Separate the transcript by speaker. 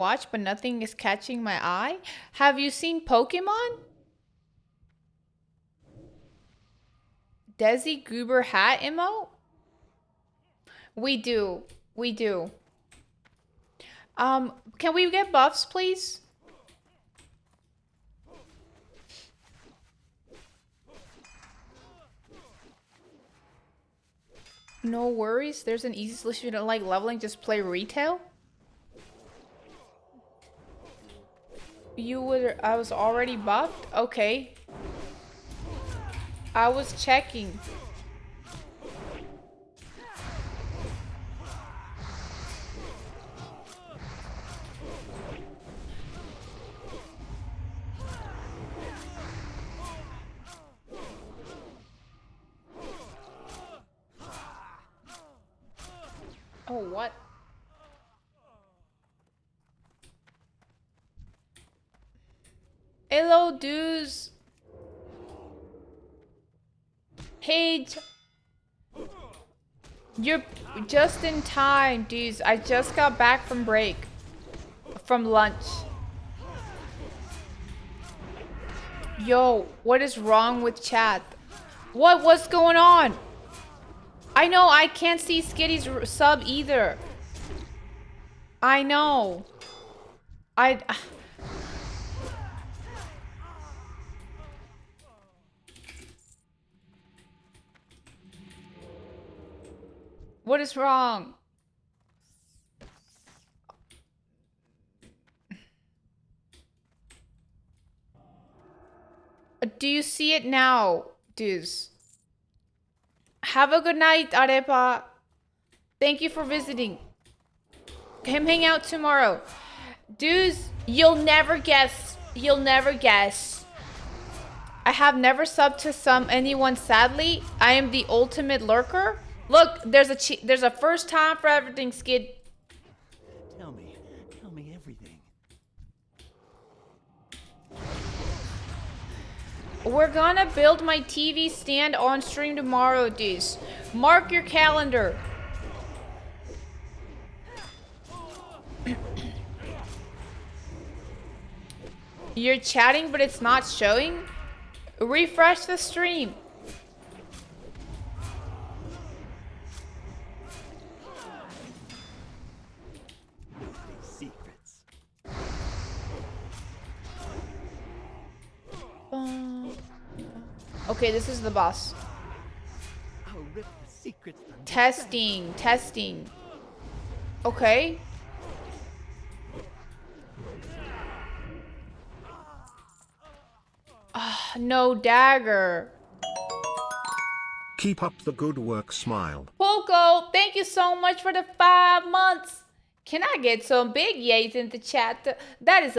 Speaker 1: watch, but nothing is catching my eye. Have you seen Pokemon? Desi Goober hat emote? We do. We do. Can we get buffs, please? No worries. There's an easy solution. You don't like leveling, just play retail. I was already buffed? Okay. I was checking. Oh, what? Hello, dudes. Hey, you're just in time, dudes. I just got back from break. From lunch. Yo, what is wrong with chat? What's going on? I know, I can't see Skitty's sub either. I know. What is wrong? Do you see it now, dudes? Have a good night, Arepa. Thank you for visiting. Come hang out tomorrow. Dudes, you'll never guess. You'll never guess. I have never subbed to anyone, sadly. I am the ultimate lurker. Look, there's a first time for everything, Skid.
Speaker 2: Tell me everything.
Speaker 1: We're gonna build my TV stand on stream tomorrow, dudes. Mark your calendar. You're chatting, but it's not showing? Refresh the stream.
Speaker 2: Secrets.
Speaker 1: Okay, this is the boss.
Speaker 2: I'll rip the secrets from
Speaker 1: Testing. Okay. No dagger.
Speaker 3: Keep up the good work, Smile.
Speaker 1: Poco, thank you so much for the 5 months. Can I get some big yays in the chat? That is